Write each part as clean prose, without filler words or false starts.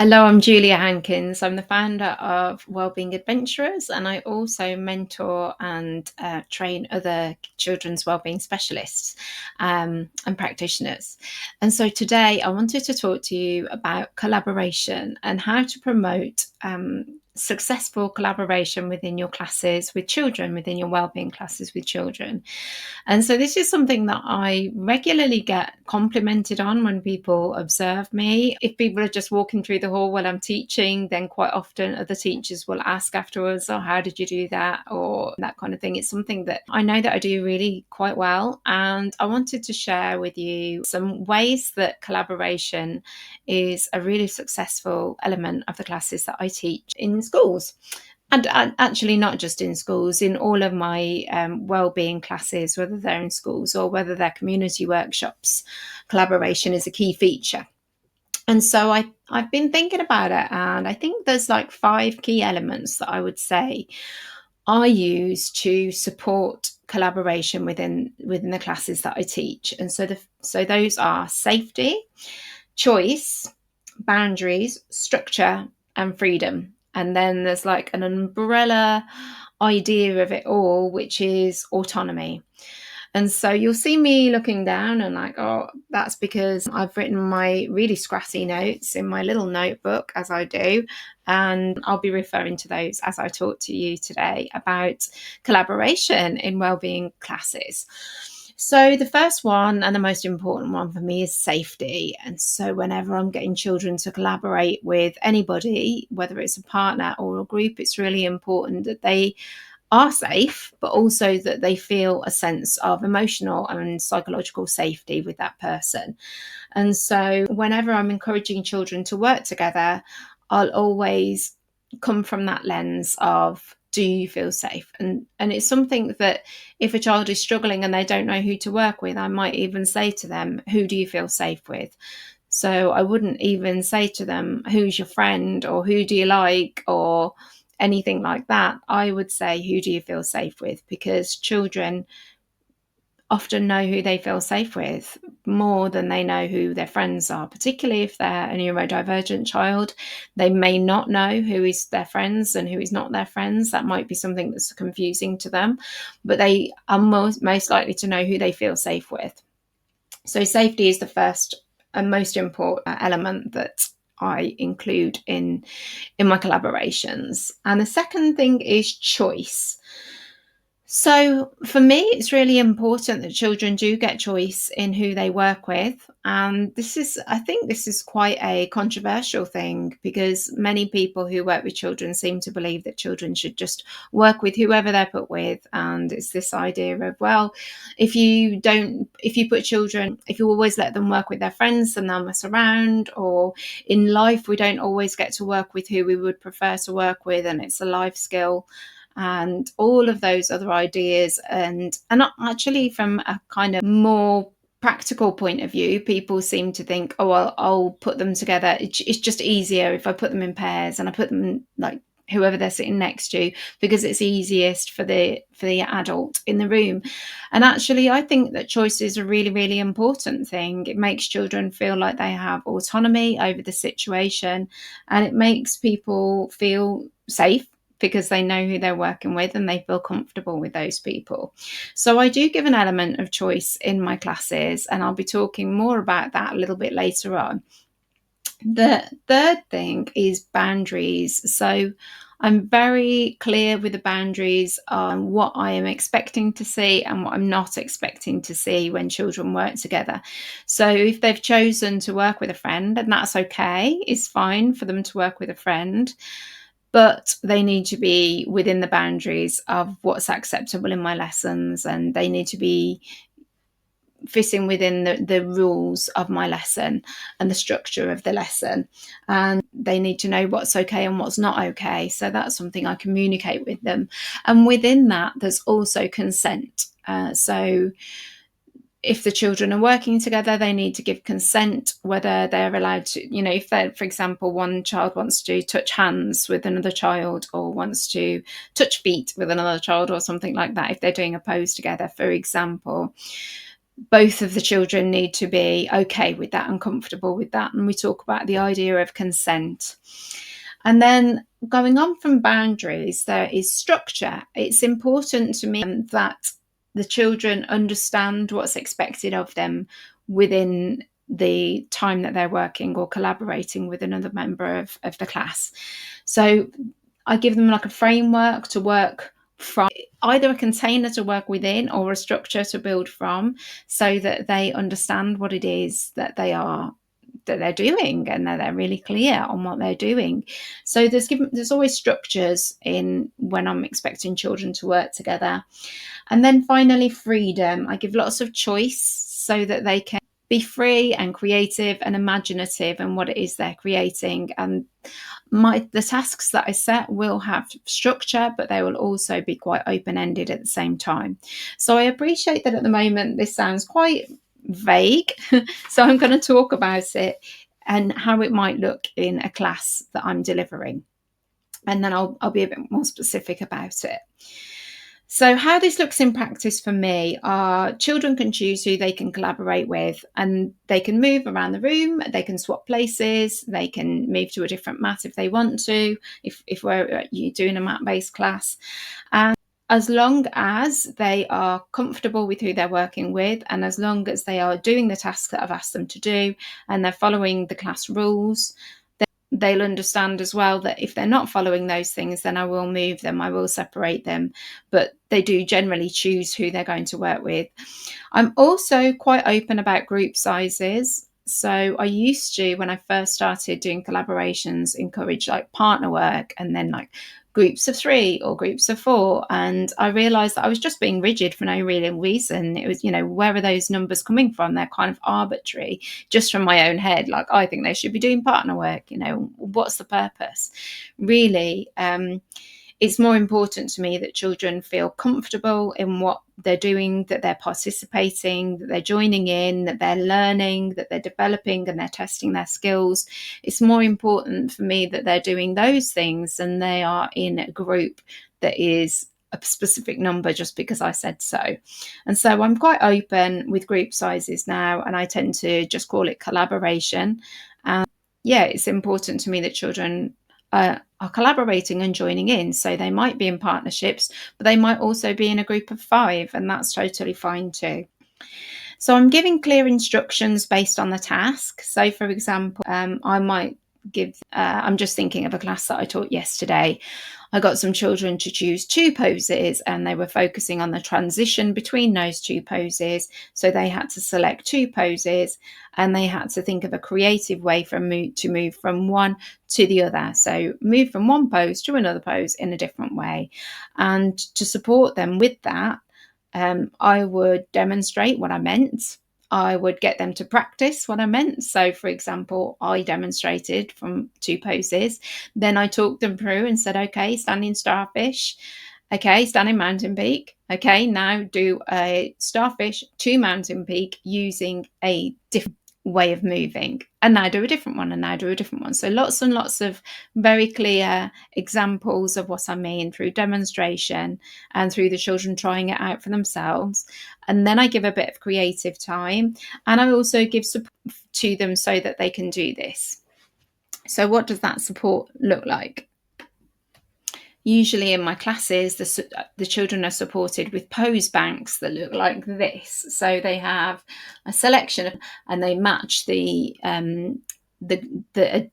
Hello, I'm Julia Hankins. I'm the founder of Wellbeing Adventurers, and I also mentor and train other children's wellbeing specialists and practitioners. And so today I wanted to talk to you about collaboration and how to promote successful collaboration within your classes with children, within your wellbeing classes with children. And so this is something that I regularly get complimented on when people observe me. If people are just walking through the hall while I'm teaching, then quite often other teachers will ask afterwards, "Oh, how did you do that?" or that kind of thing. It's something that I know that I do really quite well. And I wanted to share with you some ways that collaboration is a really successful element of the classes that I teach in schools. And actually, not just in schools, in all of my wellbeing classes, whether they're in schools or whether they're community workshops, collaboration is a key feature. And so I've been thinking about it, and I think there's like 5 key elements that I would say I use to support collaboration within the classes that I teach. And so those are safety, choice, boundaries, structure, and freedom. And then there's like an umbrella idea of it all, which is autonomy. And so you'll see me looking down and like, oh, that's because I've written my really scratchy notes in my little notebook, as I do. And I'll be referring to those as I talk to you today about collaboration in wellbeing classes. So the first one and the most important one for me is safety. And so whenever I'm getting children to collaborate with anybody, whether it's a partner or a group, it's really important that they are safe, but also that they feel a sense of emotional and psychological safety with that person. And so whenever I'm encouraging children to work together, I'll always come from that lens of, do you feel safe? And it's something that if a child is struggling and they don't know who to work with, I might even say to them, who do you feel safe with? So I wouldn't even say to them, who's your friend, or who do you like, or anything like that. I would say, who do you feel safe with? Because children often know who they feel safe with more than they know who their friends are, particularly if they're a neurodivergent child. They may not know who is their friends and who is not their friends. That might be something that's confusing to them, but they are most likely to know who they feel safe with. So safety is the first and most important element that I include in my collaborations. And the second thing is choice. So for me, it's really important that children do get choice in who they work with. And I think this is quite a controversial thing, because many people who work with children seem to believe that children should just work with whoever they're put with. And it's this idea of, well, if you always let them work with their friends, then they'll mess around. Or in life, we don't always get to work with who we would prefer to work with, and it's a life skill. And all of those other ideas. And actually, from a kind of more practical point of view, people seem to think, oh, well, I'll put them together. It's just easier if I put them in pairs and I put them like whoever they're sitting next to, because it's easiest for the adult in the room. And actually, I think that choice is a really, really important thing. It makes children feel like they have autonomy over the situation, and it makes people feel safe because they know who they're working with and they feel comfortable with those people. So I do give an element of choice in my classes, and I'll be talking more about that a little bit later on. The third thing is boundaries. So I'm very clear with the boundaries on what I am expecting to see and what I'm not expecting to see when children work together. So if they've chosen to work with a friend, and that's okay, it's fine for them to work with a friend, but they need to be within the boundaries of what's acceptable in my lessons, and they need to be fitting within the rules of my lesson and the structure of the lesson. And they need to know what's okay and what's not okay. So that's something I communicate with them. And within that, there's also consent. So if the children are working together, they need to give consent, whether they're allowed to, if they're, for example, one child wants to touch hands with another child, or wants to touch feet with another child, or something like that, if they're doing a pose together, for example, both of the children need to be okay with that and comfortable with that. And we talk about the idea of consent. And then going on from boundaries, there is structure. It's important to me that the children understand what's expected of them within the time that they're working or collaborating with another member of the class. So I give them like a framework to work from, either a container to work within or a structure to build from, so that they understand what it is that they're doing, and that they're really clear on what they're doing. So there's always structures in when I'm expecting children to work together. And then finally, freedom. I give lots of choice so that they can be free and creative and imaginative in what it is they're creating. And the tasks that I set will have structure, but they will also be quite open-ended at the same time. So I appreciate that at the moment this sounds quite vague. So I'm going to talk about it and how it might look in a class that I'm delivering. And then I'll be a bit more specific about it. So how this looks in practice for me are children can choose who they can collaborate with, and they can move around the room, they can swap places, they can move to a different mat if they want to, if we're you doing a mat-based class. And as long as they are comfortable with who they're working with, and as long as they are doing the tasks that I've asked them to do, and they're following the class rules, they'll understand as well that if they're not following those things, then I will move them, I will separate them, but they do generally choose who they're going to work with. I'm also quite open about group sizes. So I used to, when I first started doing collaborations, encourage like partner work and then like groups of 3 or groups of 4. And I realized that I was just being rigid for no real reason. It was, where are those numbers coming from? They're kind of arbitrary, just from my own head. Like, I think they should be doing partner work. What's the purpose? Really, it's more important to me that children feel comfortable in what they're doing, that they're participating, that they're joining in, that they're learning, that they're developing and they're testing their skills. It's more important for me that they're doing those things and they are in a group that is a specific number just because I said so. And so I'm quite open with group sizes now, and I tend to just call it collaboration. And yeah, it's important to me that children are collaborating and joining in. So they might be in partnerships, but they might also be in a group of 5, and that's totally fine too. So I'm giving clear instructions based on the task. So for example, I might give, I'm just thinking of a class that I taught yesterday. I got some children to choose 2 poses, and they were focusing on the transition between those 2 poses. So they had to select 2 poses, and they had to think of a creative way to move from one to the other. So move from one pose to another pose in a different way. And to support them with that, I would demonstrate what I meant. I would get them to practice what I meant. So, for example, I demonstrated from 2 poses. Then I talked them through and said, okay, standing starfish. Okay, standing mountain peak. Okay, now do a starfish to mountain peak using a different way of moving. And now do a different one, and now do a different one. So lots and lots of very clear examples of what I mean through demonstration and through the children trying it out for themselves. And then I give a bit of creative time, and I also give support to them so that they can do this. So what does that support look like? Usually in my classes, the children are supported with pose banks that look like this. So they have a selection and they match the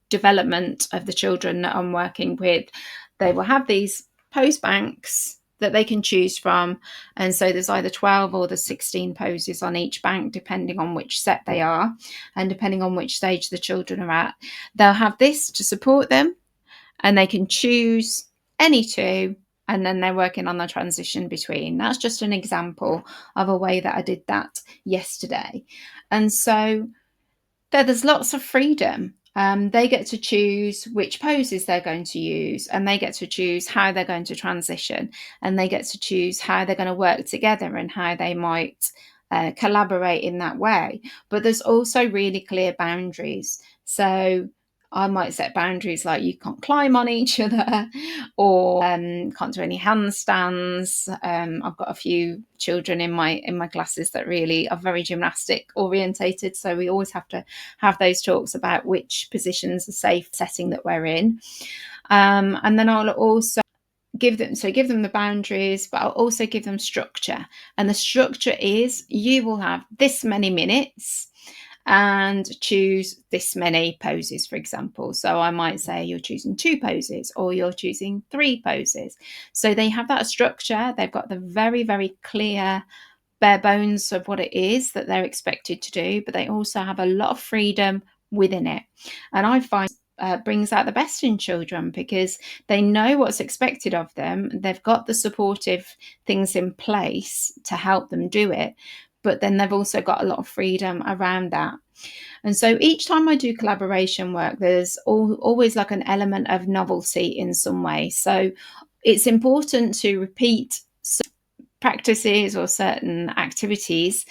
development of the children that I'm working with. They will have these pose banks that they can choose from. And so there's either 12 or there's 16 poses on each bank, depending on which set they are and depending on which stage the children are at. They'll have this to support them, and they can choose any 2, and then they're working on the transition between. That's just an example of a way that I did that yesterday. And so there's lots of freedom. They get to choose which poses they're going to use, and they get to choose how they're going to transition, and they get to choose how they're going to work together and how they might collaborate in that way. But there's also really clear boundaries. So I might set boundaries like you can't climb on each other, or can't do any handstands. I've got a few children in my classes that really are very gymnastic orientated, so we always have to have those talks about which positions are safe setting that we're in. And then I'll also give them the boundaries, but I'll also give them structure. And the structure is you will have this many minutes and choose this many poses, for example. So I might say you're choosing 2 poses or you're choosing 3 poses. So they have that structure. They've got the very, very clear bare bones of what it is that they're expected to do, but they also have a lot of freedom within it. And I find brings out the best in children because they know what's expected of them. They've got the supportive things in place to help them do it, but then they've also got a lot of freedom around that. And so each time I do collaboration work, there's always like an element of novelty in some way. So it's important to repeat practices or certain activities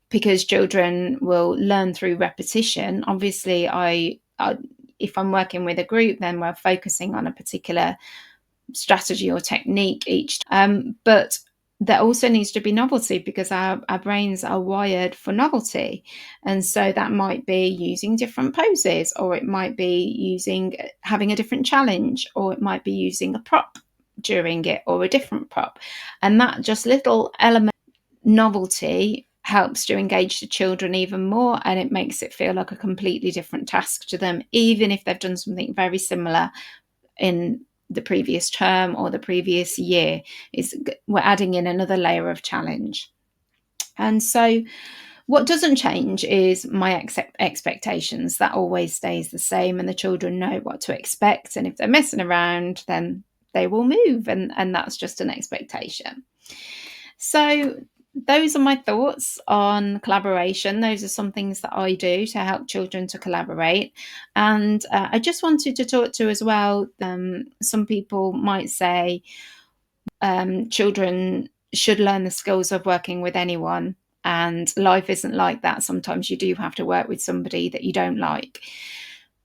because children will learn through repetition. Obviously, if I'm working with a group, then we're focusing on a particular strategy or technique each time. But there also needs to be novelty because our brains are wired for novelty. And so that might be using different poses, or it might be having a different challenge, or it might be using a prop during it or a different prop. And that just little element novelty helps to engage the children even more, and it makes it feel like a completely different task to them, even if they've done something very similar in the previous term or the previous year. We're adding in another layer of challenge. And so what doesn't change is my expectations. That always stays the same, and the children know what to expect, and if they're messing around, then they will move, and that's just an expectation. So those are my thoughts on collaboration. Those are some things that I do to help children to collaborate. And I just wanted to talk to as well. Some people might say children should learn the skills of working with anyone. And life isn't like that. Sometimes you do have to work with somebody that you don't like.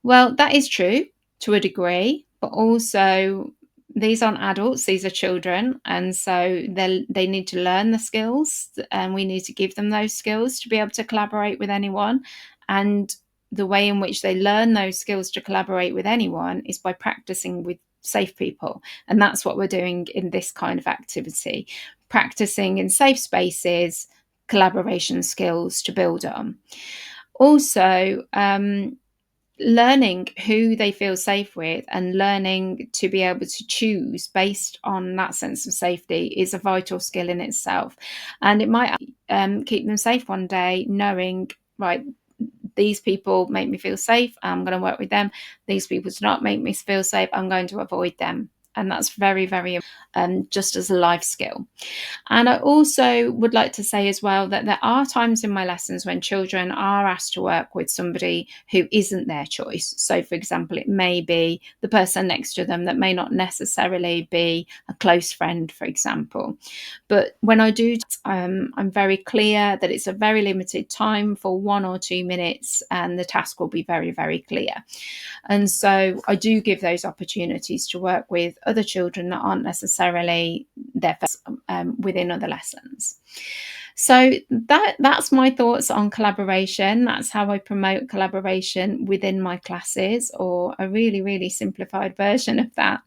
Well, that is true to a degree, but also these aren't adults, these are children. And so they need to learn the skills, and we need to give them those skills to be able to collaborate with anyone. And the way in which they learn those skills to collaborate with anyone is by practicing with safe people. And that's what we're doing in this kind of activity, practicing in safe spaces, collaboration skills to build on. Also, learning who they feel safe with and learning to be able to choose based on that sense of safety is a vital skill in itself. And it might keep them safe one day, knowing, right, these people make me feel safe, I'm going to work with them. These people do not make me feel safe, I'm going to avoid them. And that's very, very just as a life skill. And I also would like to say as well that there are times in my lessons when children are asked to work with somebody who isn't their choice. So, for example, it may be the person next to them that may not necessarily be a close friend, for example. But when I do, I'm very clear that it's a very limited time for 1 or 2 minutes, and the task will be very, very clear. And so I do give those opportunities to work with other children that aren't necessarily their first within other lessons. So that's my thoughts on collaboration. That's how I promote collaboration within my classes, or a really, really simplified version of that.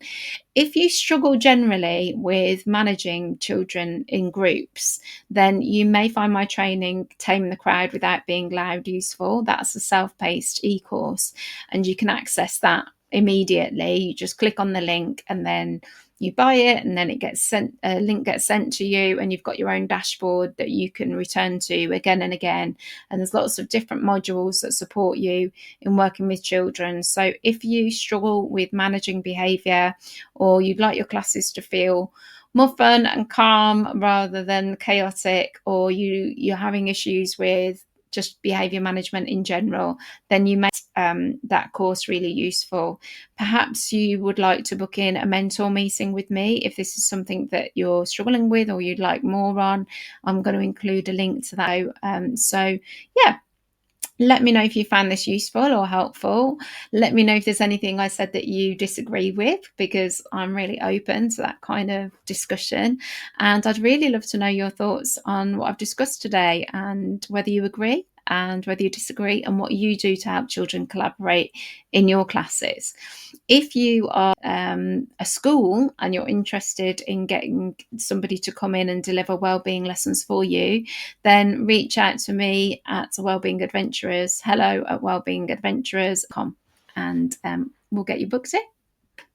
If you struggle generally with managing children in groups, then you may find my training, Tame the Crowd Without Being Loud, useful. That's a self-paced e-course, and you can access that immediately. You just click on the link and then you buy it, and then it gets sent, a link gets sent to you, and you've got your own dashboard that you can return to again and again. And there's lots of different modules that support you in working with children. So if you struggle with managing behaviour, or you'd like your classes to feel more fun and calm rather than chaotic, or you're having issues with just behaviour management in general, then you may that course really useful. Perhaps you would like to book in a mentor meeting with me if this is something that you're struggling with or you'd like more on. I'm going to include a link to that. So yeah, Let me know if you found this useful or helpful. Let me know if there's anything I said that you disagree with, because I'm really open to that kind of discussion. And I'd really love to know your thoughts on what I've discussed today, and whether you agree and whether you disagree, and what you do to help children collaborate in your classes. If you are a school and you're interested in getting somebody to come in and deliver wellbeing lessons for you, then reach out to me at Wellbeing Adventurers, hello@wellbeingadventurers.com, and we'll get you booked in.